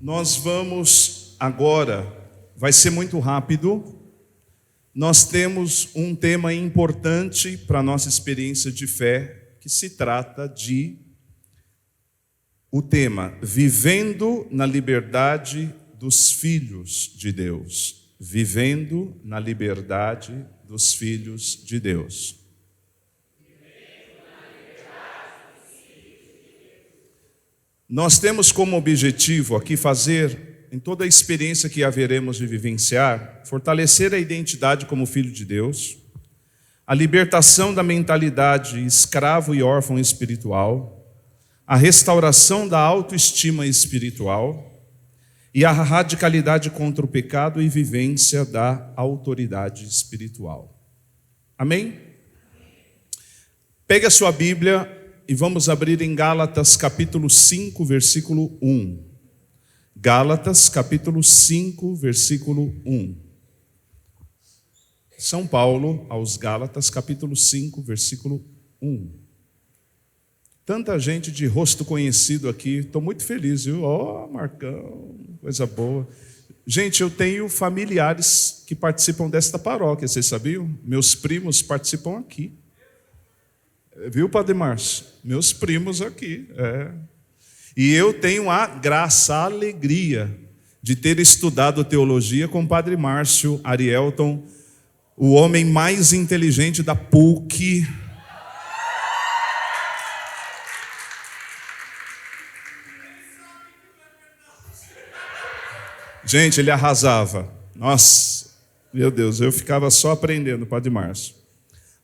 Nós vamos agora, vai ser muito rápido, nós temos um tema importante para a nossa experiência de fé, que se trata de o tema Vivendo na Liberdade dos Filhos de Deus. Vivendo na liberdade dos filhos de Deus. Nós temos como objetivo aqui fazer, em toda a experiência que haveremos de vivenciar, fortalecer a identidade como filho de Deus, a libertação da mentalidade escravo e órfão espiritual, a restauração da autoestima espiritual e a radicalidade contra o pecado e vivência da autoridade espiritual. Amém? Pegue a sua Bíblia e vamos abrir em Gálatas capítulo 5, versículo 1. Gálatas capítulo 5, versículo 1. São Paulo aos Gálatas capítulo 5, versículo 1. Tanta gente de rosto conhecido aqui, estou muito feliz, viu? Ó, Marcão, coisa boa. Gente, eu tenho familiares que participam desta paróquia, vocês sabiam? Meus primos participam aqui. Viu, Padre Márcio? Meus primos aqui. E eu tenho a graça, a alegria de ter estudado teologia com o Padre Márcio Arielton, o homem mais inteligente da PUC. Gente, ele arrasava. Nossa, meu Deus, eu ficava só aprendendo, Padre Márcio.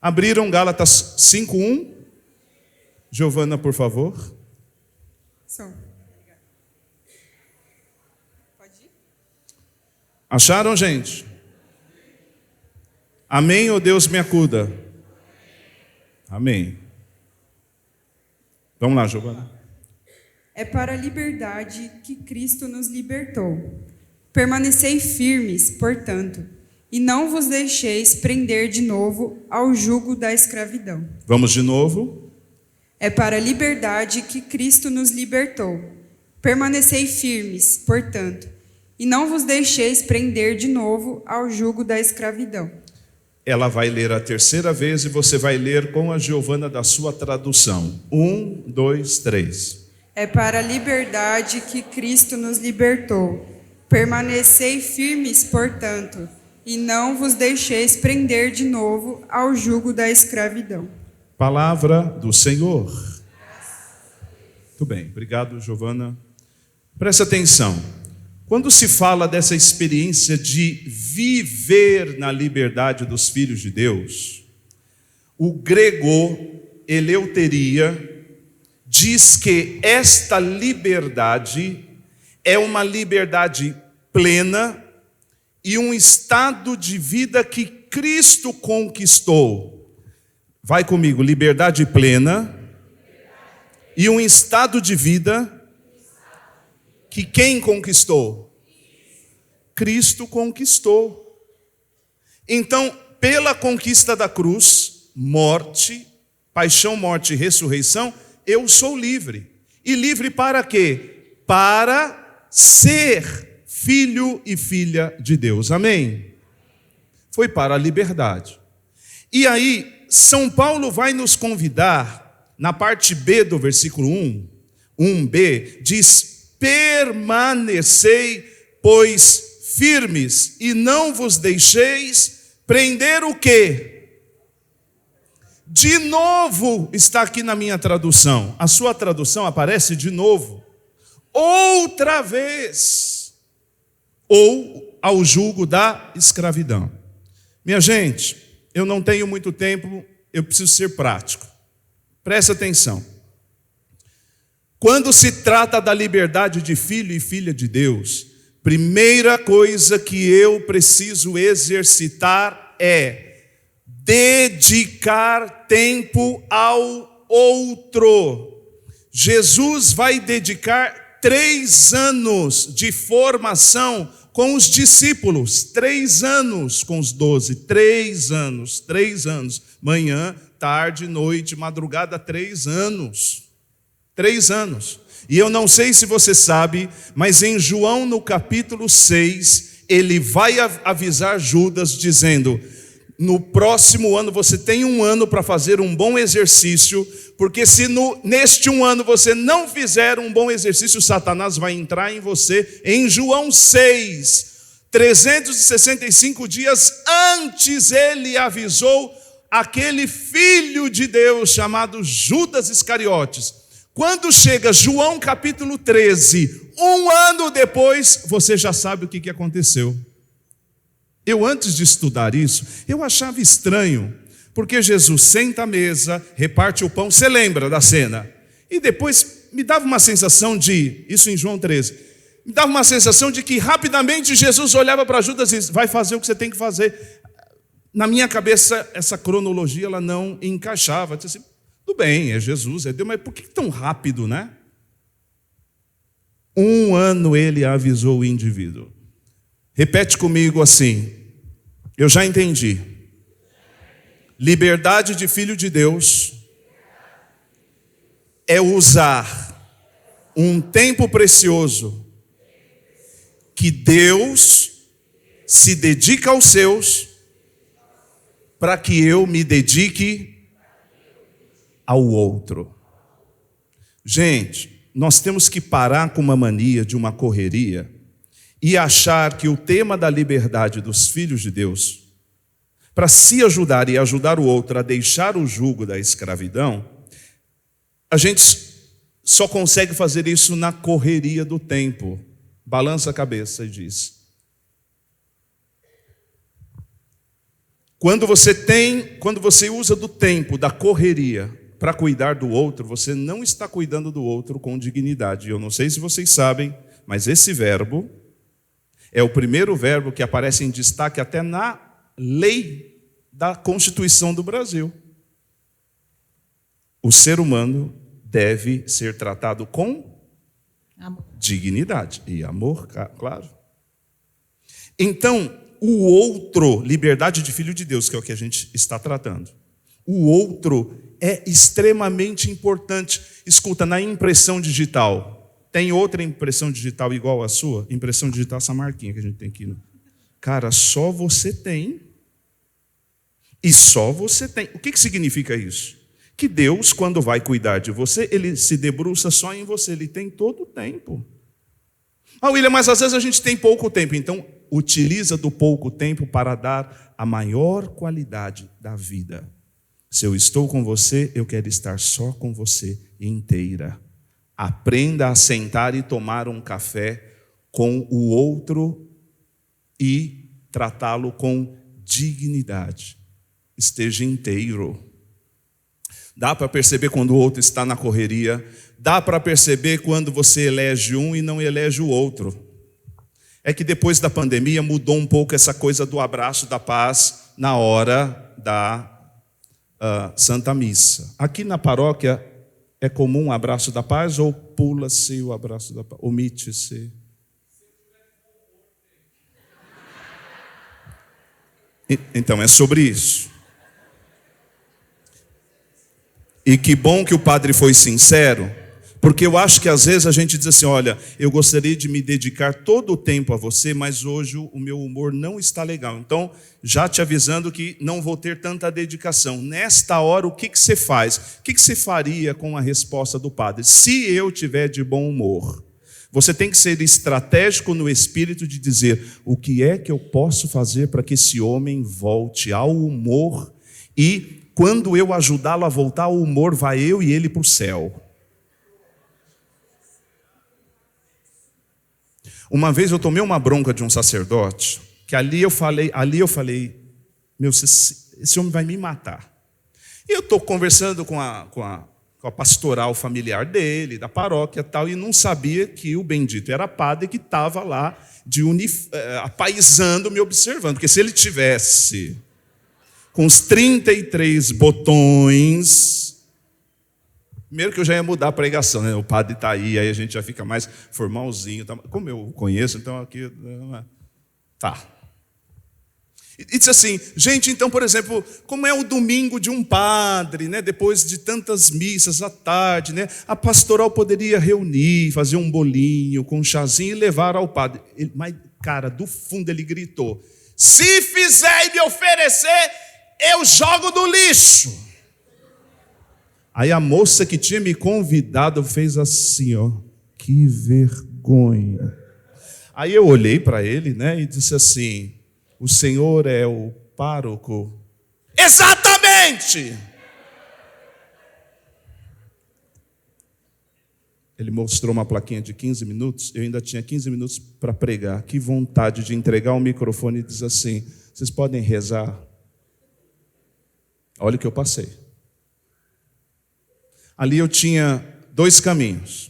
Abriram Gálatas 5:1. Giovana, por favor. Pode ir? Acharam, gente? Amém ou Deus me acuda? Amém. Vamos lá, Giovana. É para a liberdade que Cristo nos libertou. Permanecei firmes, portanto, e não vos deixeis prender de novo ao jugo da escravidão. Vamos de novo. É para a liberdade que Cristo nos libertou. Permanecei firmes, portanto, e não vos deixeis prender de novo ao jugo da escravidão. Ela vai ler a terceira vez e você vai ler com a Giovana da sua tradução. 1, 2, 3. É para a liberdade que Cristo nos libertou. Permanecei firmes, portanto, e não vos deixeis prender de novo ao jugo da escravidão. Palavra do Senhor. Muito bem, obrigado, Giovana. Presta atenção. Quando se fala dessa experiência de viver na liberdade dos filhos de Deus, o grego eleuteria diz que esta liberdade é uma liberdade plena e um estado de vida que Cristo conquistou. Vai comigo, liberdade plena e um estado de vida que quem conquistou? Cristo conquistou. Então, pela conquista da cruz, morte, paixão, morte e ressurreição, eu sou livre. E livre para quê? Para ser filho e filha de Deus. Amém? Foi para a liberdade. E aí, São Paulo vai nos convidar, na parte B do versículo 1b, diz: permanecei, pois, firmes, e não vos deixeis prender o quê? De novo, está aqui na minha tradução. A sua tradução aparece de novo. Outra vez. Ou ao jugo da escravidão. Minha gente, eu não tenho muito tempo, eu preciso ser prático. Presta atenção. Quando se trata da liberdade de filho e filha de Deus, primeira coisa que eu preciso exercitar é dedicar tempo ao outro. Jesus vai dedicar 3 anos de formação com os discípulos, 3 anos com os 12, 3 anos, manhã, tarde, noite, madrugada, 3 anos. 3 anos. E eu não sei se você sabe, mas em João no capítulo 6, ele vai avisar Judas dizendo: no próximo ano você tem um ano para fazer um bom exercício, porque se neste um ano você não fizer um bom exercício, Satanás vai entrar em você. Em João 6, 365 dias antes, ele avisou aquele filho de Deus chamado Judas Iscariotes. Quando chega João capítulo 13, um ano depois, você já sabe o que aconteceu. Eu, antes de estudar isso, eu achava estranho, porque Jesus senta à mesa, reparte o pão, você lembra da cena? E depois me dava uma sensação de, isso em João 13, me dava uma sensação de que rapidamente Jesus olhava para Judas e disse: vai fazer o que você tem que fazer. Na minha cabeça, essa cronologia ela não encaixava. Eu disse assim: tudo bem, é Jesus, é Deus, mas por que tão rápido, né? Um ano ele avisou o indivíduo. Repete comigo assim: eu já entendi. Liberdade de filho de Deus é usar um tempo precioso que Deus se dedica aos seus, para que eu me dedique ao outro. Gente, nós temos que parar com uma mania de uma correria e achar que o tema da liberdade dos filhos de Deus, para se ajudar e ajudar o outro a deixar o jugo da escravidão, a gente só consegue fazer isso na correria do tempo. Balança a cabeça e diz: quando você usa do tempo, da correria, para cuidar do outro, você não está cuidando do outro com dignidade. Eu não sei se vocês sabem, mas esse verbo é o primeiro verbo que aparece em destaque até na lei da Constituição do Brasil. O ser humano deve ser tratado com amor, dignidade e amor, claro. Então, o outro, liberdade de filho de Deus, que é o que a gente está tratando. O outro é extremamente importante. Escuta, na impressão digital, tem outra impressão digital igual à sua? Impressão digital, essa marquinha que a gente tem aqui. Cara, só você tem. E só você tem. O que significa isso? Que Deus, quando vai cuidar de você, Ele se debruça só em você. Ele tem todo o tempo. Ah, William, mas às vezes a gente tem pouco tempo. Então, utiliza do pouco tempo para dar a maior qualidade da vida. Se eu estou com você, eu quero estar só com você inteira. Aprenda a sentar e tomar um café com o outro e tratá-lo com dignidade. Esteja inteiro. Dá para perceber quando o outro está na correria. Dá para perceber quando você elege um e não elege o outro. É que depois da pandemia mudou um pouco essa coisa do abraço da paz na hora da Santa Missa. Aqui na paróquia é comum um abraço da paz ou pula-se o abraço da paz? Omite-se. Então é sobre isso. E que bom que o padre foi sincero, porque eu acho que às vezes a gente diz assim: olha, eu gostaria de me dedicar todo o tempo a você, mas hoje o meu humor não está legal. Então, já te avisando que não vou ter tanta dedicação. Nesta hora, o que você faz? O que você faria com a resposta do padre? Se eu tiver de bom humor, você tem que ser estratégico no espírito de dizer: o que é que eu posso fazer para que esse homem volte ao humor? E quando eu ajudá-lo a voltar ao humor, vai eu e ele para o céu. Uma vez eu tomei uma bronca de um sacerdote, que ali eu falei, meu, esse homem vai me matar. E eu estou conversando com a pastoral familiar dele, da paróquia e tal, e não sabia que o bendito era padre que estava lá apaisando, me observando. Porque se ele tivesse com os 33 botões, primeiro que eu já ia mudar a pregação, né? O padre está aí a gente já fica mais formalzinho. Tá? Como eu conheço, então aqui... Tá. E disse assim, gente, então, por exemplo, como é o domingo de um padre, né? Depois de tantas missas à tarde, né? A pastoral poderia reunir, fazer um bolinho com um chazinho e levar ao padre. Mas, cara, do fundo ele gritou, se fizer e me oferecer, eu jogo no lixo. Aí a moça que tinha me convidado fez assim, ó, que vergonha. Aí eu olhei para ele, né, e disse assim, o senhor é o pároco? Exatamente! Ele mostrou uma plaquinha de 15 minutos, eu ainda tinha 15 minutos para pregar. Que vontade de entregar o microfone e dizer assim, vocês podem rezar? Olha o que eu passei. Ali eu tinha 2 caminhos.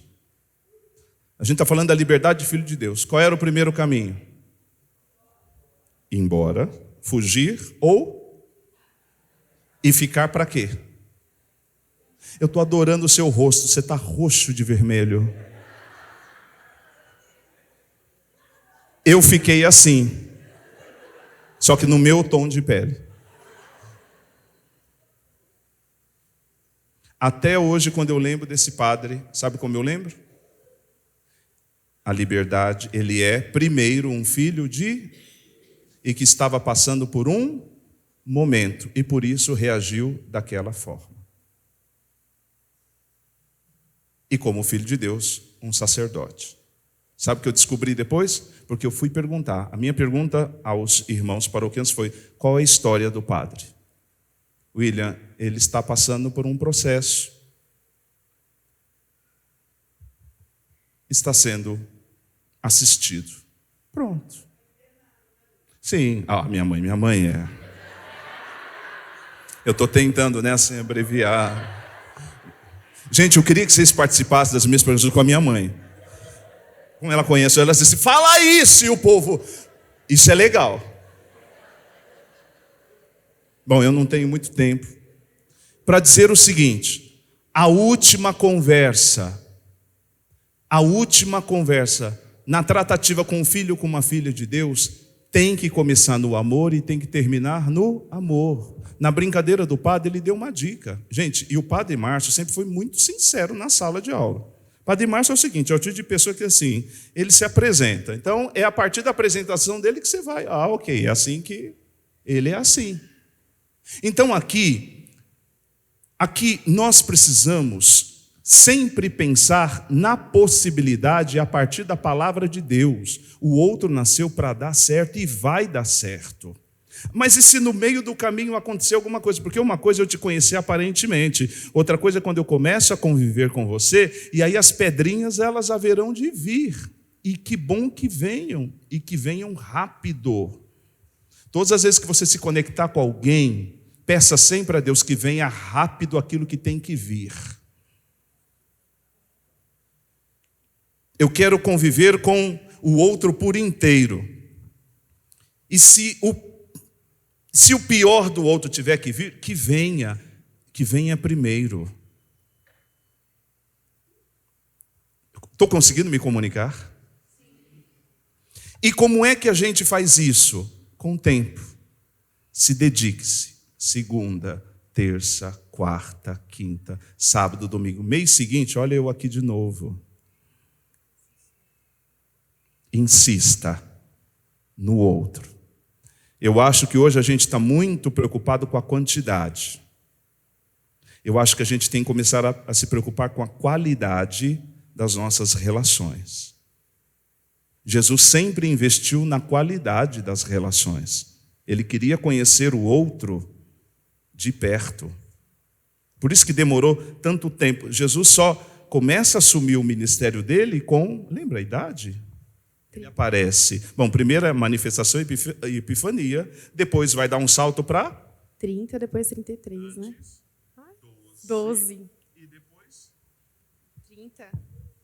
A gente está falando da liberdade de filho de Deus. Qual era o primeiro caminho? Ir embora, fugir ou e ficar para quê? Eu estou adorando o seu rosto, você está roxo de vermelho. Eu fiquei assim, só que no meu tom de pele. Até hoje, quando eu lembro desse padre, sabe como eu lembro? A liberdade, ele é primeiro um filho de... e que estava passando por um momento, e por isso reagiu daquela forma. E como filho de Deus, um sacerdote. Sabe o que eu descobri depois? Porque eu fui perguntar. A minha pergunta aos irmãos paroquianos foi, qual é a história do padre? William, ele está passando por um processo. Está sendo assistido. Pronto. Sim. Minha mãe é. Eu estou tentando, né, assim, abreviar. Gente, eu queria que vocês participassem das minhas perguntas com a minha mãe. Como ela conhece, ela disse, fala isso, e o povo, isso é legal. Bom, eu não tenho muito tempo para dizer o seguinte, a última conversa na tratativa com um filho ou com uma filha de Deus, tem que começar no amor e tem que terminar no amor. Na brincadeira do padre, ele deu uma dica. Gente, e o padre Márcio sempre foi muito sincero na sala de aula. O padre Márcio é o seguinte, é o tipo de pessoa que assim, ele se apresenta. Então, é a partir da apresentação dele que você vai, ok, é assim que ele é assim. Então, aqui nós precisamos sempre pensar na possibilidade a partir da palavra de Deus. O outro nasceu para dar certo e vai dar certo. Mas e se no meio do caminho acontecer alguma coisa? Porque uma coisa é eu te conhecer aparentemente, outra coisa é quando eu começo a conviver com você, e aí as pedrinhas elas haverão de vir. E que bom que venham, e que venham rápido. Todas as vezes que você se conectar com alguém, peça sempre a Deus que venha rápido aquilo que tem que vir. Eu quero conviver com o outro por inteiro. E se o pior do outro tiver que vir, que venha primeiro. Estou conseguindo me comunicar? E como é que a gente faz isso? Com o tempo. Se dedique-se. Segunda, terça, quarta, quinta, sábado, domingo. Mês seguinte, olha eu aqui de novo. Insista no outro. Eu acho que hoje a gente está muito preocupado com a quantidade. Eu acho que a gente tem que começar a se preocupar com a qualidade das nossas relações. Jesus sempre investiu na qualidade das relações. Ele queria conhecer o outro de perto. Por isso que demorou tanto tempo. Jesus só começa a assumir o ministério dele com, lembra a idade? Ele aparece. Bom, primeiro é manifestação e epifania, depois vai dar um salto para 30, depois 33, né? 12. E depois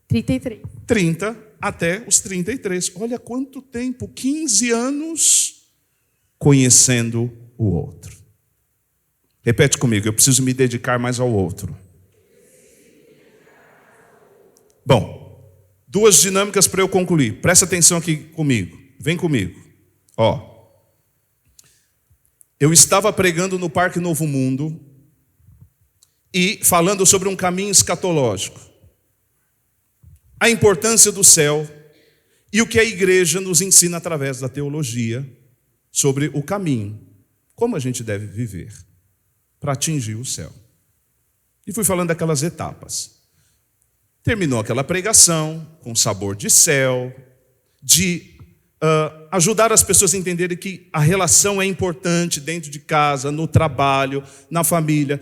33. 30 até os 33. Olha quanto tempo, 15 anos conhecendo o outro. Repete comigo, eu preciso me dedicar mais ao outro. Bom, duas dinâmicas para eu concluir. Presta atenção aqui comigo. Vem comigo. Eu estava pregando no Parque Novo Mundo e falando sobre um caminho escatológico, a importância do céu e o que a igreja nos ensina através da teologia sobre o caminho, como a gente deve viver para atingir o céu. E fui falando daquelas etapas. Terminou aquela pregação com sabor de céu, de ajudar as pessoas a entenderem que a relação é importante dentro de casa, no trabalho, na família,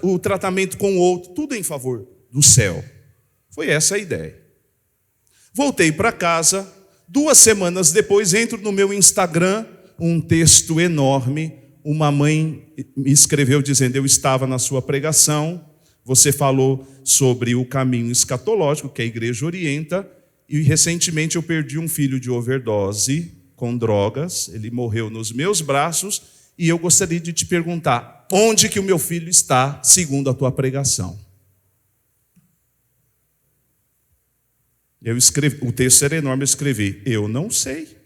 o tratamento com o outro, tudo em favor do céu. Foi essa a ideia. Voltei para casa, 2 semanas depois, entro no meu Instagram, um texto enorme, uma mãe me escreveu dizendo: eu estava na sua pregação, você falou sobre o caminho escatológico que a igreja orienta, e recentemente eu perdi um filho de overdose com drogas, ele morreu nos meus braços, e eu gostaria de te perguntar, onde que o meu filho está, segundo a tua pregação? Eu escrevi, o texto era enorme, eu escrevi: eu não sei.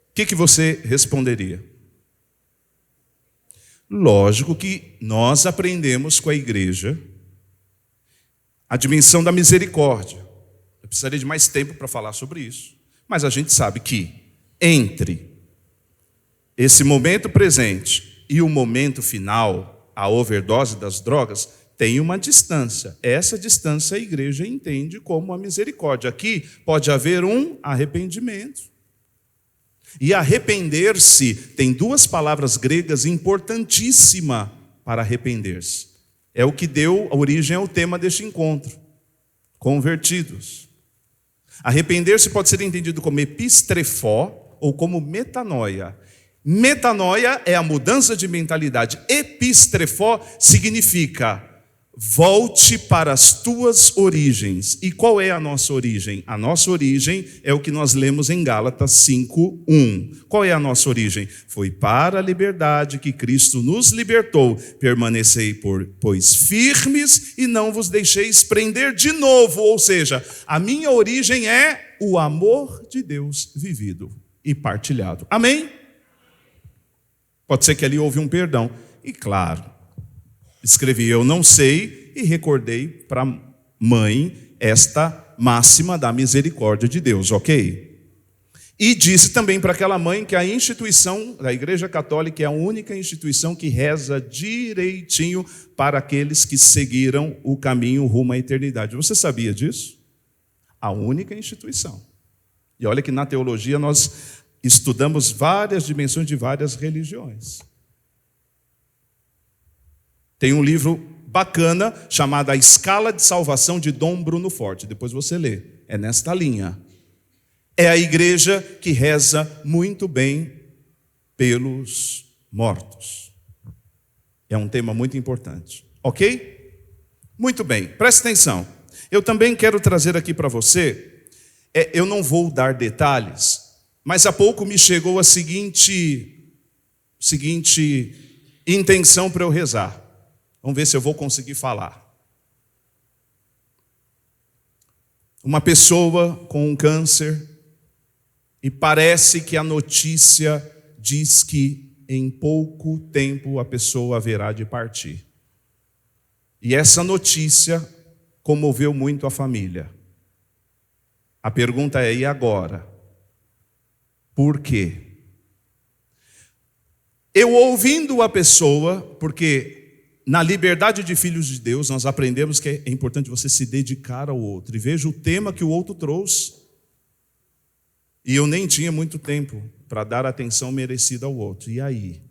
O que você responderia? Lógico que nós aprendemos com a igreja a dimensão da misericórdia. Eu precisaria de mais tempo para falar sobre isso. Mas a gente sabe que entre esse momento presente e o momento final, a overdose das drogas, tem uma distância. Essa distância a igreja entende como a misericórdia. Aqui pode haver um arrependimento. E arrepender-se tem 2 palavras gregas importantíssimas para arrepender-se. É o que deu origem ao tema deste encontro. Convertidos. Arrepender-se pode ser entendido como epistrefó ou como metanoia. Metanoia é a mudança de mentalidade. Epistrefó significa: volte para as tuas origens. E qual é a nossa origem? A nossa origem é o que nós lemos em Gálatas 5:1. Qual é a nossa origem? Foi para a liberdade que Cristo nos libertou. Permanecei, pois, firmes e não vos deixeis prender de novo. Ou seja, a minha origem é o amor de Deus vivido e partilhado. Amém? Pode ser que ali houve um perdão. E claro, escrevi: eu não sei, e recordei para a mãe esta máxima da misericórdia de Deus, ok? E disse também para aquela mãe que a instituição da Igreja Católica é a única instituição que reza direitinho para aqueles que seguiram o caminho rumo à eternidade. Você sabia disso? A única instituição. E olha que na teologia nós estudamos várias dimensões de várias religiões. Tem um livro bacana chamado A Escala de Salvação, de Dom Bruno Forte. Depois você lê. É nesta linha. É a igreja que reza muito bem pelos mortos. É um tema muito importante. Ok? Muito bem. Presta atenção. Eu também quero trazer aqui para você, eu não vou dar detalhes, mas há pouco me chegou a seguinte intenção para eu rezar. Vamos ver se eu vou conseguir falar. Uma pessoa com um câncer, e parece que a notícia diz que em pouco tempo a pessoa haverá de partir. E essa notícia comoveu muito a família. A pergunta é: e agora? Por quê? Eu ouvindo a pessoa, porque na liberdade de filhos de Deus, nós aprendemos que é importante você se dedicar ao outro. E veja o tema que o outro trouxe. E eu nem tinha muito tempo para dar a atenção merecida ao outro. E aí?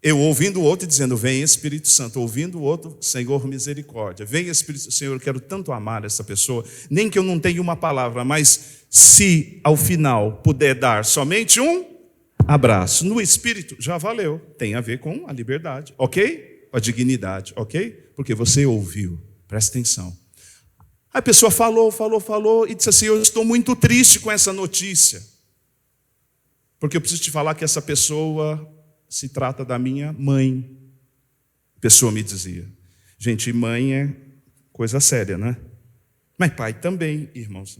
Eu ouvindo o outro e dizendo: vem Espírito Santo. Ouvindo o outro: Senhor, misericórdia. Vem Espírito Santo. Senhor, eu quero tanto amar essa pessoa. Nem que eu não tenha uma palavra, mas se ao final puder dar somente um abraço no Espírito, já valeu. Tem a ver com a liberdade, ok? Com a dignidade, ok? Porque você ouviu. Presta atenção. A pessoa falou e disse assim: eu estou muito triste com essa notícia. Porque eu preciso te falar que essa pessoa se trata da minha mãe. A pessoa me dizia: gente, mãe é coisa séria, né? Mas pai também, irmãos.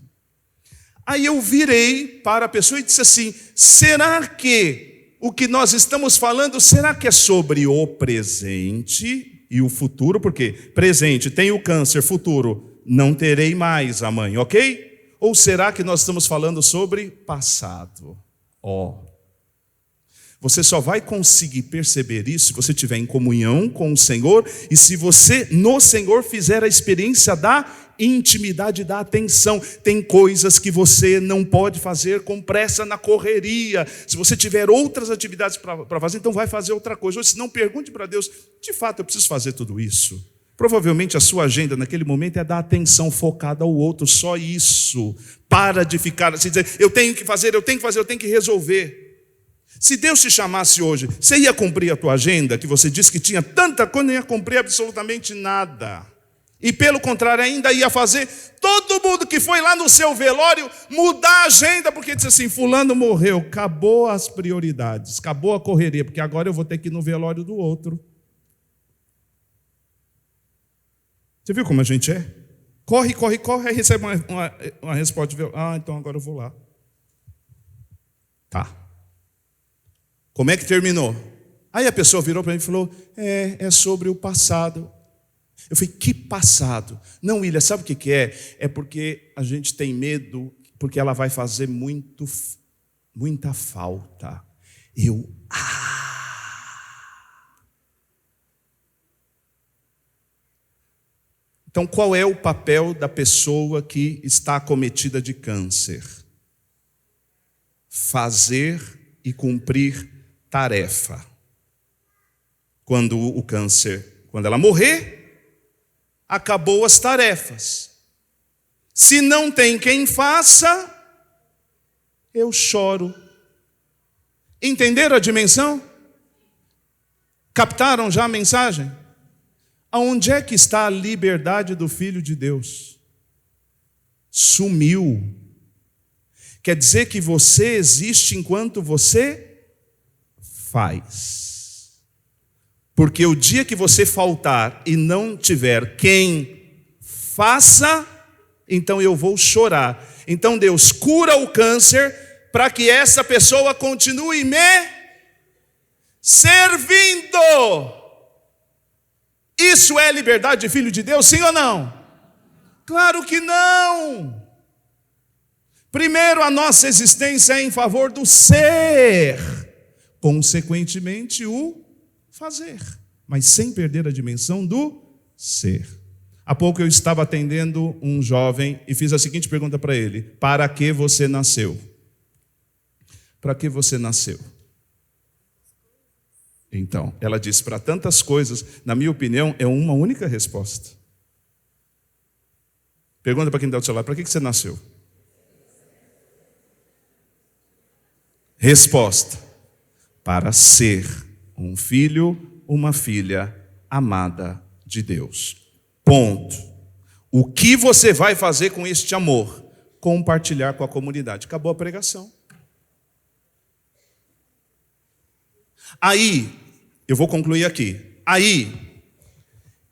Aí eu virei para a pessoa e disse assim: será que o que nós estamos falando, será que é sobre o presente e o futuro? Porque presente, tenho câncer, futuro, não terei mais a mãe, ok? Ou será que nós estamos falando sobre passado? Você só vai conseguir perceber isso se você estiver em comunhão com o Senhor e se você, no Senhor, fizer a experiência da intimidade, da atenção. Tem coisas que você não pode fazer com pressa na correria. Se você tiver outras atividades para fazer, então vai fazer outra coisa. Ou se não, pergunte para Deus: de fato eu preciso fazer tudo isso? Provavelmente a sua agenda naquele momento é dar atenção focada ao outro, só isso. Para de ficar assim, dizer: eu tenho que fazer, eu tenho que resolver. Se Deus te chamasse hoje, você ia cumprir a tua agenda, que você disse que tinha tanta coisa, não ia cumprir absolutamente nada. E pelo contrário, ainda ia fazer todo mundo que foi lá no seu velório mudar a agenda, porque disse assim: fulano morreu, acabou as prioridades, acabou a correria, porque agora eu vou ter que ir no velório do outro. Você viu como a gente é? Corre, aí recebe uma resposta de: então agora eu vou lá. Tá. Como é que terminou? Aí a pessoa virou para mim e falou: é sobre o passado. Eu falei: que passado? Não, William, sabe o que é? É porque a gente tem medo, porque ela vai fazer muita falta. Então, qual é o papel da pessoa que está acometida de câncer? Fazer e cumprir tarefa. Quando ela morrer, acabou as tarefas. Se não tem quem faça, eu choro. Entenderam a dimensão? Captaram já a mensagem? Aonde é que está a liberdade do Filho de Deus? Sumiu. Quer dizer que você existe enquanto você faz. Porque o dia que você faltar e não tiver quem faça, então eu vou chorar. Então Deus cura o câncer para que essa pessoa continue me servindo. Isso é liberdade de filho de Deus, sim ou não? Claro que não. Primeiro, a nossa existência é em favor do ser, consequentemente o fazer, mas sem perder a dimensão do ser. Há pouco eu estava atendendo um jovem e fiz a seguinte pergunta para ele: para que você nasceu? Para que você nasceu? Então, ela disse: para tantas coisas. Na minha opinião, é uma única resposta. Pergunta para quem está do seu lado: para que você nasceu? Resposta: para ser um filho, uma filha amada de Deus. Ponto. O que você vai fazer com este amor? Compartilhar com a comunidade. Acabou a pregação. Aí, eu vou concluir aqui. Aí,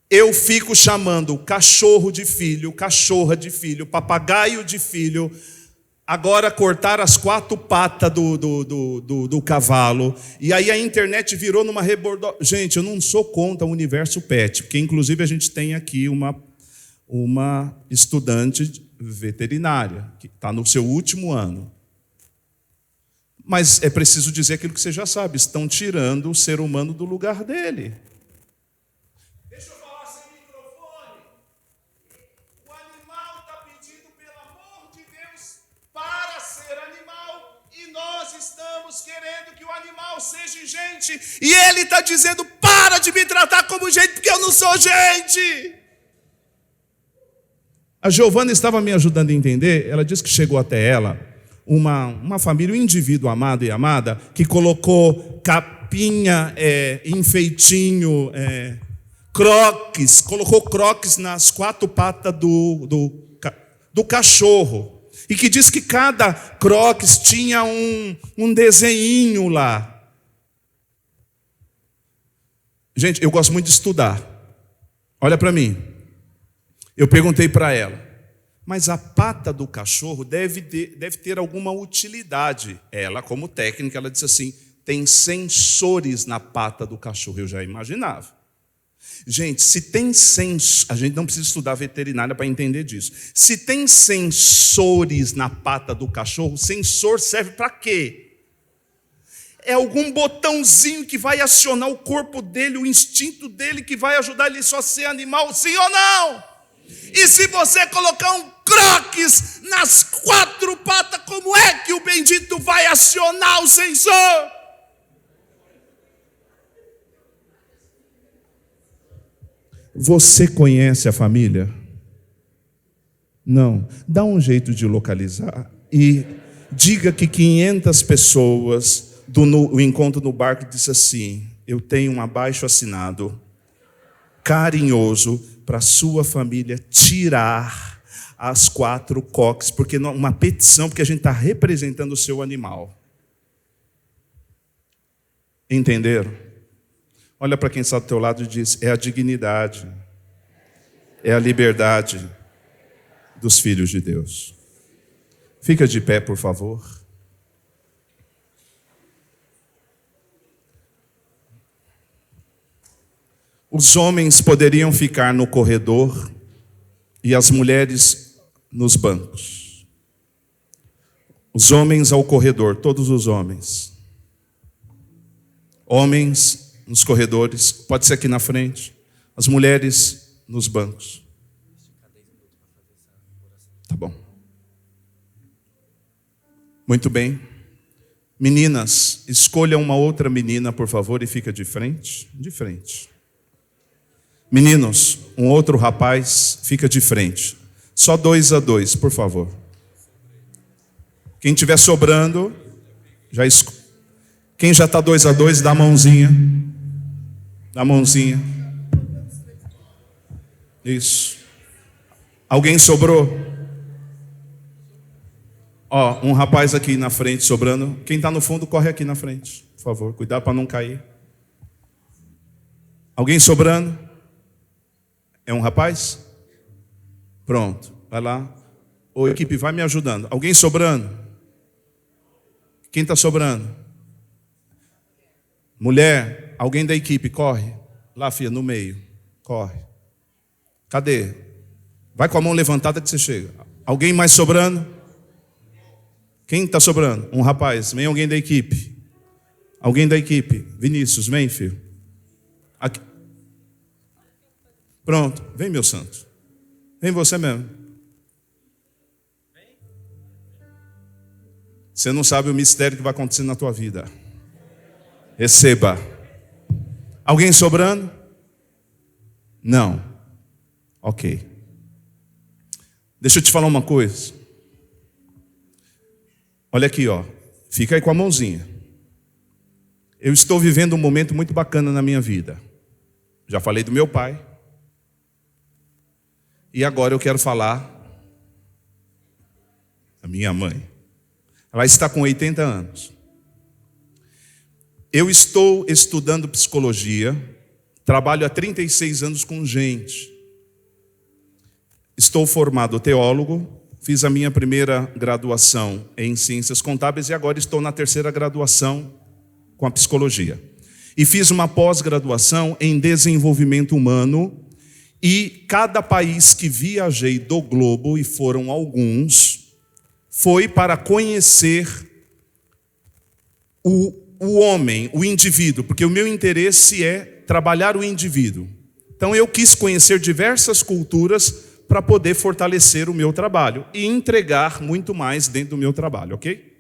eu fico chamando cachorro de filho, cachorra de filho, papagaio de filho. Agora cortar as 4 patas do cavalo. E aí a internet virou numa rebordagem. Gente, eu não sou contra o universo pet, porque inclusive a gente tem aqui uma estudante veterinária, que está no seu último ano. Mas é preciso dizer aquilo que você já sabe: estão tirando o ser humano do lugar dele. Deixa eu falar sem microfone. O animal está pedindo, pelo amor de Deus, para ser animal, e nós estamos querendo que o animal seja gente, e ele está dizendo: para de me tratar como gente, porque eu não sou gente. A Giovana estava me ajudando a entender. Ela disse que chegou até ela uma família, um indivíduo amado e amada, que colocou capinha, enfeitinho, croques, colocou croques nas 4 patas do cachorro, e que diz que cada croques tinha um desenhinho lá. Gente, eu gosto muito de estudar. Olha para mim. Eu perguntei para ela: Mas a pata do cachorro deve ter alguma utilidade. Ela, como técnica, ela disse assim, tem sensores na pata do cachorro. Eu já imaginava. Gente, se tem a gente não precisa estudar veterinária para entender disso. Se tem sensores na pata do cachorro, sensor serve para quê? É algum botãozinho que vai acionar o corpo dele, o instinto dele, que vai ajudar ele só a ser animal, sim ou não? E se você colocar um croques nas 4 patas, como é que o bendito vai acionar o sensor? Você conhece a família? Não. Dá um jeito de localizar e diga que 500 pessoas do encontro no barco disse assim, eu tenho um abaixo-assinado carinhoso para sua família tirar as 4 coques, porque uma petição, porque a gente está representando o seu animal. Entenderam? Olha para quem está do teu lado e diz, é a dignidade, é a liberdade dos filhos de Deus. Fica de pé, por favor. Os homens poderiam ficar no corredor e as mulheres nos bancos. Os homens ao corredor, todos os homens. Homens nos corredores, pode ser aqui na frente. As mulheres nos bancos. Tá bom. Muito bem. Meninas, escolha uma outra menina, por favor, e fica de frente. De frente. Meninos, um outro rapaz, fica de frente. Só 2 a 2, por favor. Quem estiver sobrando, quem já está 2 a 2, dá a mãozinha. Dá a mãozinha. Isso. Alguém sobrou? Ó, um rapaz aqui na frente sobrando. Quem está no fundo, corre aqui na frente, por favor. Cuidado para não cair. Alguém sobrando? É um rapaz? Pronto, vai lá. Ô, equipe, vai me ajudando. Alguém sobrando? Quem está sobrando? Mulher, alguém da equipe, corre. Lá, filha, no meio. Corre. Cadê? Vai com a mão levantada que você chega. Alguém mais sobrando? Quem está sobrando? Um rapaz. Vem alguém da equipe. Alguém da equipe. Vinícius, vem, filho. Aqui. Pronto. Vem, meu santo. Vem você mesmo. Você não sabe o mistério que vai acontecer na tua vida. Receba. Alguém sobrando? Não. Ok. Deixa eu te falar uma coisa. Olha aqui, ó. Fica aí com a mãozinha. Eu estou vivendo um momento muito bacana na minha vida. Já falei do meu pai. E agora eu quero falar da minha mãe. Ela está com 80 anos. Eu estou estudando psicologia, trabalho há 36 anos com gente. Estou formado teólogo, fiz a minha primeira graduação em ciências contábeis e agora estou na 3ª graduação com a psicologia. E fiz uma pós-graduação em desenvolvimento humano e cada país que viajei do globo, e foram alguns, foi para conhecer o homem, o indivíduo, porque o meu interesse é trabalhar o indivíduo. Então eu quis conhecer diversas culturas para poder fortalecer o meu trabalho e entregar muito mais dentro do meu trabalho, ok?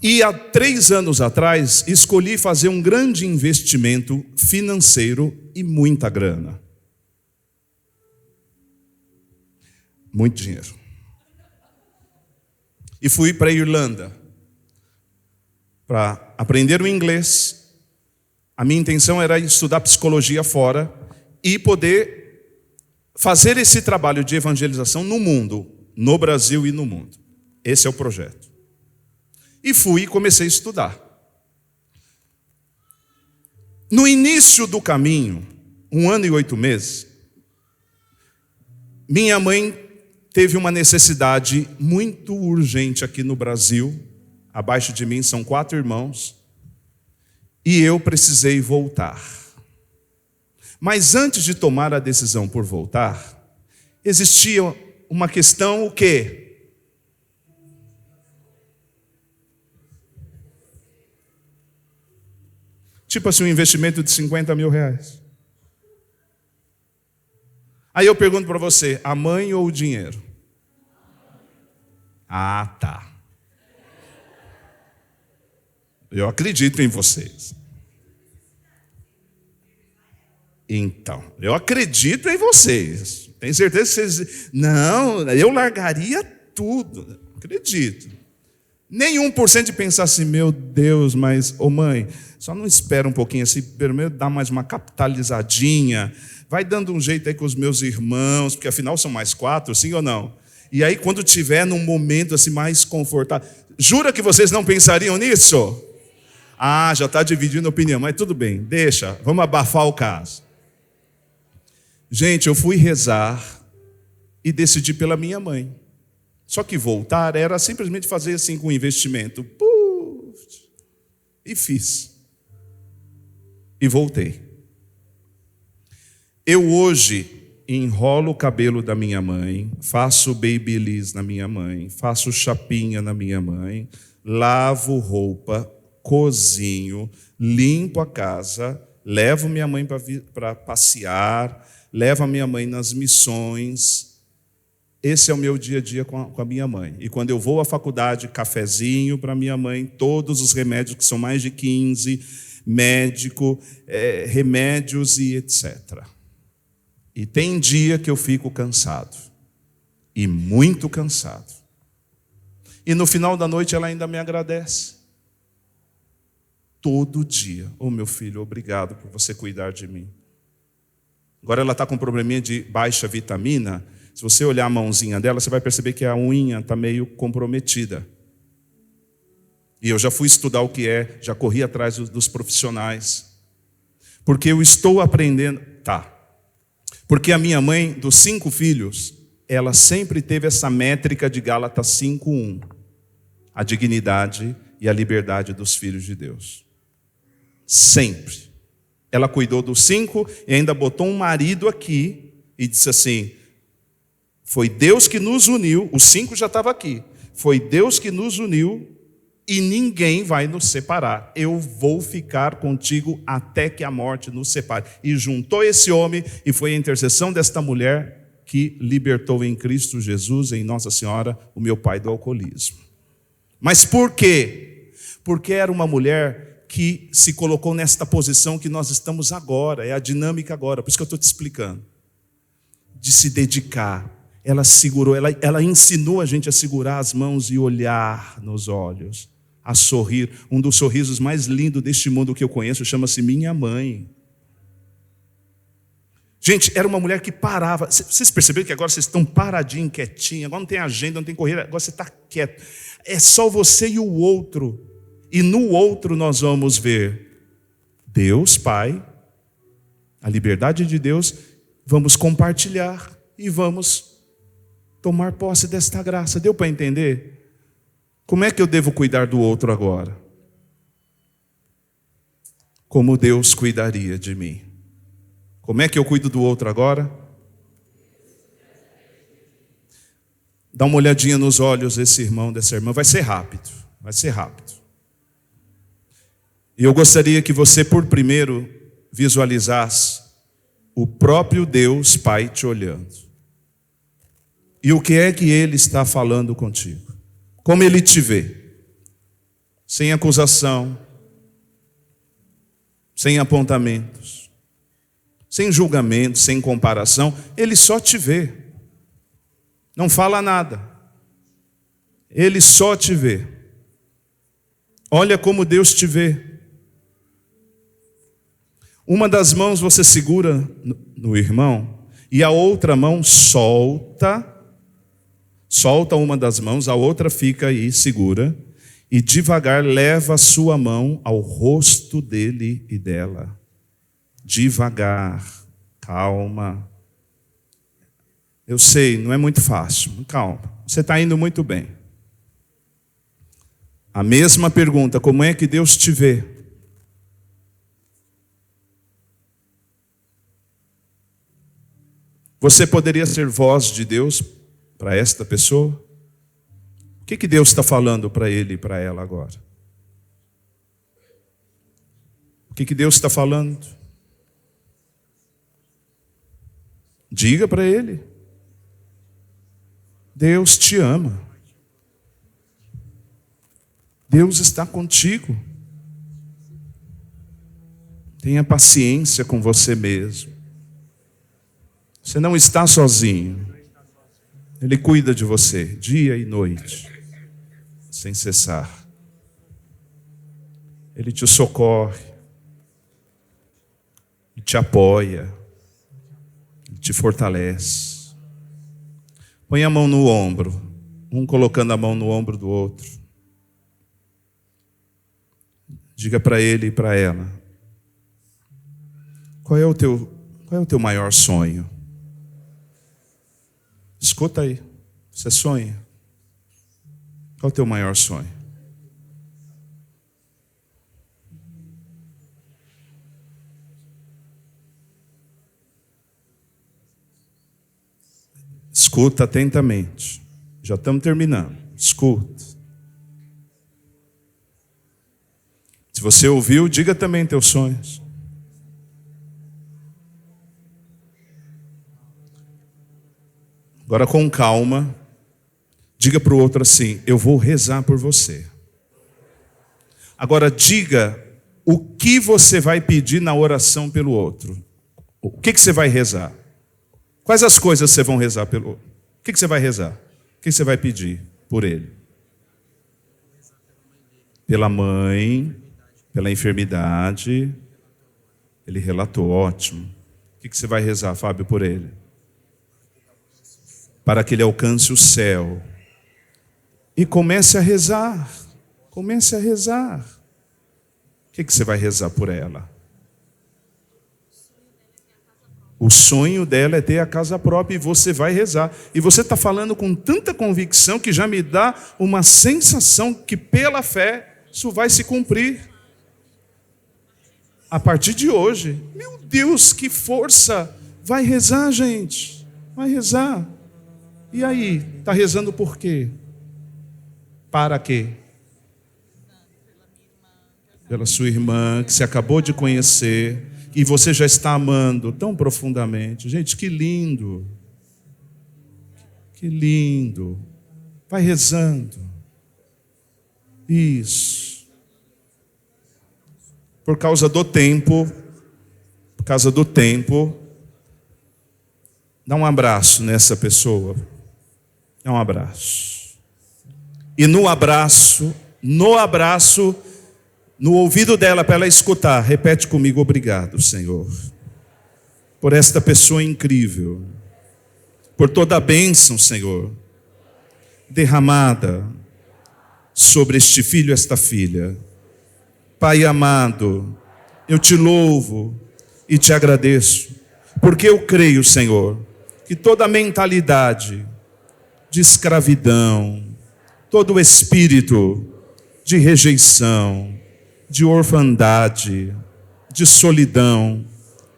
E há 3 anos atrás, escolhi fazer um grande investimento financeiro e muita grana. Muito dinheiro. E fui para a Irlanda para aprender o inglês. A minha intenção era estudar psicologia fora e poder fazer esse trabalho de evangelização no mundo, no Brasil e no mundo. Esse é o projeto. E fui e comecei a estudar. No início do caminho, 1 ano e 8 meses, minha mãe teve uma necessidade muito urgente aqui no Brasil. Abaixo de mim são 4 irmãos. E eu precisei voltar. Mas antes de tomar a decisão por voltar, existia uma questão, o quê? Tipo assim, um investimento de 50 mil reais. Aí eu pergunto para você, a mãe ou o dinheiro? Ah, tá. Eu acredito em vocês. Então, eu acredito em vocês. Tenho certeza que vocês... Não, eu largaria tudo. Acredito. Nem 1% de pensar assim, meu Deus, mas, ô mãe, só não espera um pouquinho assim, primeiro dá mais uma capitalizadinha, vai dando um jeito aí com os meus irmãos, porque afinal são mais 4, sim ou não? E aí quando tiver num momento assim mais confortável, jura que vocês não pensariam nisso? Ah, já está dividindo a opinião, mas tudo bem, deixa, vamos abafar o caso. Gente, eu fui rezar e decidi pela minha mãe. Só que voltar era simplesmente fazer assim com investimento. E fiz. E voltei. Eu hoje enrolo o cabelo da minha mãe, faço babyliss na minha mãe, faço chapinha na minha mãe, lavo roupa, cozinho, limpo a casa, levo minha mãe para passear, levo a minha mãe nas missões. Esse é o meu dia a dia com a minha mãe. E quando eu vou à faculdade, cafezinho para minha mãe, todos os remédios, que são mais de 15, médico, remédios e etc. E tem dia que eu fico cansado. E muito cansado. E no final da noite ela ainda me agradece. Todo dia. Ô meu filho, obrigado por você cuidar de mim. Agora ela está com um probleminha de baixa vitamina. Se você olhar a mãozinha dela, você vai perceber que a unha está meio comprometida. E eu já fui estudar o que é, já corri atrás dos profissionais. Porque eu estou aprendendo... Tá. Porque a minha mãe, dos 5 filhos, ela sempre teve essa métrica de Gálatas 5:1. A dignidade e a liberdade dos filhos de Deus. Sempre. Ela cuidou dos 5 e ainda botou um marido aqui e disse assim... Foi Deus que nos uniu, os 5 já estavam aqui. Foi Deus que nos uniu e ninguém vai nos separar. Eu vou ficar contigo até que a morte nos separe. E juntou esse homem e foi a intercessão desta mulher que libertou em Cristo Jesus, em Nossa Senhora, o meu pai do alcoolismo. Mas por quê? Porque era uma mulher que se colocou nesta posição que nós estamos agora, é a dinâmica agora, por isso que eu estou te explicando. De se dedicar. Ela segurou, ela ensinou a gente a segurar as mãos e olhar nos olhos, a sorrir. Um dos sorrisos mais lindos deste mundo que eu conheço chama-se minha mãe. Gente, era uma mulher que parava. Vocês perceberam que agora vocês estão paradinhos, quietinhos, agora não tem agenda, não tem corrida, agora você está quieto. É só você e o outro. E no outro nós vamos ver Deus, Pai, a liberdade de Deus, vamos compartilhar e vamos tomar posse desta graça. Deu para entender? Como é que eu devo cuidar do outro agora? Como Deus cuidaria de mim. Como é que eu cuido do outro agora? Dá uma olhadinha nos olhos desse irmão, dessa irmã. Vai ser rápido. Vai ser rápido. E eu gostaria que você, por primeiro, visualizasse o próprio Deus Pai te olhando. E o que é que Ele está falando contigo? Como Ele te vê? Sem acusação, sem apontamentos, sem julgamento, sem comparação. Ele só te vê. Não fala nada. Ele só te vê. Olha como Deus te vê. Uma das mãos você segura no irmão e a outra mão solta uma das mãos, a outra fica aí, segura, e devagar leva a sua mão ao rosto dele e dela. Devagar, calma. Eu sei, não é muito fácil. Calma, você está indo muito bem. A mesma pergunta, como é que Deus te vê? Você poderia ser voz de Deus para esta pessoa? O que Deus está falando para ele e para ela agora? O que Deus está falando? Diga para ele. Deus te ama. Deus está contigo. Tenha paciência com você mesmo. Você não está sozinho. Ele cuida de você, dia e noite, sem cessar. Ele te socorre, Ele te apoia, Ele te fortalece. Põe a mão no ombro, um colocando a mão no ombro do outro. Diga para ele e para ela: qual é o teu maior sonho? Escuta aí, você sonha? Qual é o teu maior sonho? Escuta atentamente. Já estamos terminando. Escuta. Se você ouviu, diga também teus sonhos. Agora, com calma, diga para o outro assim: eu vou rezar por você. Agora, diga o que você vai pedir na oração pelo outro. O que você vai rezar? Quais as coisas você vai rezar pelo outro? O que você vai rezar? O que você vai pedir por ele? Pela mãe, pela enfermidade. Ele relatou, ótimo. O que você vai rezar, Fábio, por ele? Para que ele alcance o céu. E comece a rezar. Comece a rezar. O que você vai rezar por ela? O sonho dela é ter a casa própria e você vai rezar. E você está falando com tanta convicção que já me dá uma sensação que pela fé isso vai se cumprir. A partir de hoje. Meu Deus, que força! Vai rezar, gente. Vai rezar. E aí, está rezando por quê? Para quê? Pela sua irmã, que você acabou de conhecer, e você já está amando tão profundamente. Gente, que lindo. Que lindo. Vai rezando. Isso. Por causa do tempo, dá um abraço nessa pessoa. Dá um abraço. E no abraço, no ouvido dela, para ela escutar, repete comigo: obrigado, Senhor, por esta pessoa incrível, por toda a bênção, Senhor, derramada sobre este filho, esta filha. Pai amado, eu te louvo e te agradeço, porque eu creio, Senhor, que toda mentalidade de escravidão, todo espírito de rejeição, de orfandade, de solidão,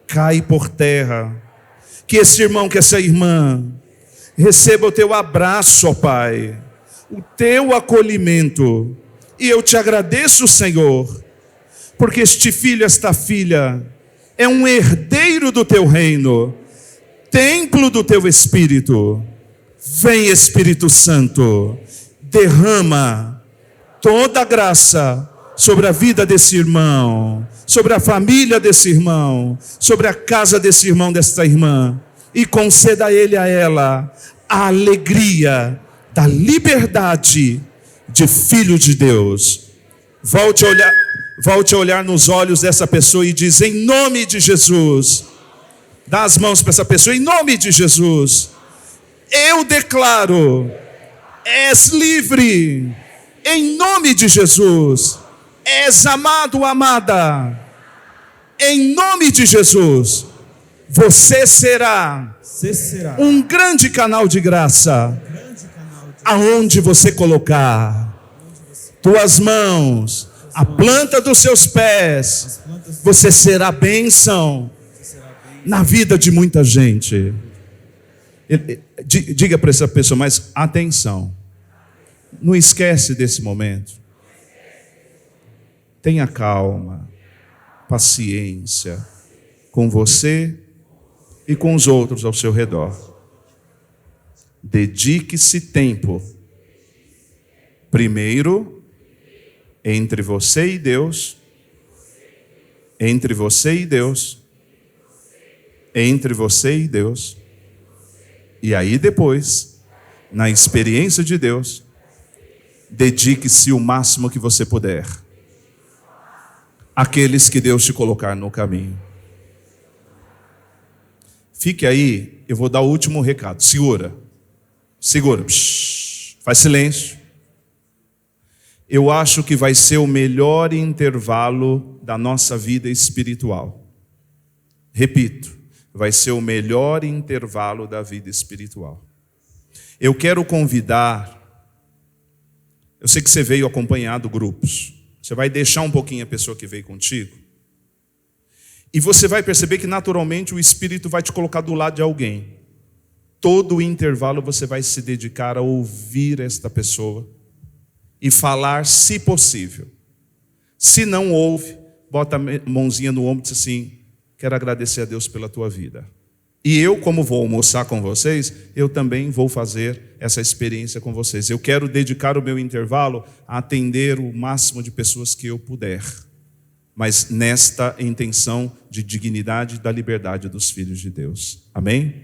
cai por terra. Que esse irmão, que essa irmã receba o teu abraço, ó Pai, o teu acolhimento. E eu te agradeço, Senhor, porque este filho, esta filha, é um herdeiro do teu reino, templo do teu Espírito. Vem, Espírito Santo, derrama toda a graça sobre a vida desse irmão, sobre a família desse irmão, sobre a casa desse irmão, desta irmã, e conceda a ele, a ela, a alegria da liberdade de filho de Deus. Volte a olhar nos olhos dessa pessoa e diz: em nome de Jesus, dá as mãos para essa pessoa, em nome de Jesus, eu declaro, és livre, em nome de Jesus, és amado, amada, em nome de Jesus, você será Você será um grande canal de graça. grande canal de Aonde você colocar tuas mãos, a planta dos seus pés, plantas. você será bênção na vida de muita gente. Diga para essa pessoa, mas atenção, não esquece desse momento. Tenha calma, paciência com você e com os outros ao seu redor. Dedique-se tempo, primeiro, entre você e Deus, entre você e Deus, entre você e Deus, e aí depois, na experiência de Deus, dedique-se o máximo que você puder àqueles que Deus te colocar no caminho. Fique aí, eu vou dar o último recado. Segura. Psh, faz silêncio. Eu acho que vai ser o melhor intervalo da nossa vida espiritual. Repito, vai ser o melhor intervalo da vida espiritual. Eu quero convidar, eu sei que você veio acompanhado grupos, você vai deixar um pouquinho a pessoa que veio contigo, e você vai perceber que naturalmente o Espírito vai te colocar do lado de alguém. Todo o intervalo você vai se dedicar a ouvir esta pessoa e falar, se possível. Se não ouve, bota a mãozinha no ombro e diz assim: quero agradecer a Deus pela tua vida. E eu, como vou almoçar com vocês, eu também vou fazer essa experiência com vocês. Eu quero dedicar o meu intervalo a atender o máximo de pessoas que eu puder, mas nesta intenção de dignidade e da liberdade dos filhos de Deus. Amém?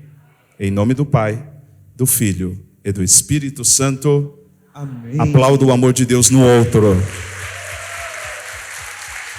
Em nome do Pai, do Filho e do Espírito Santo. Amém. Aplauda o amor de Deus no outro.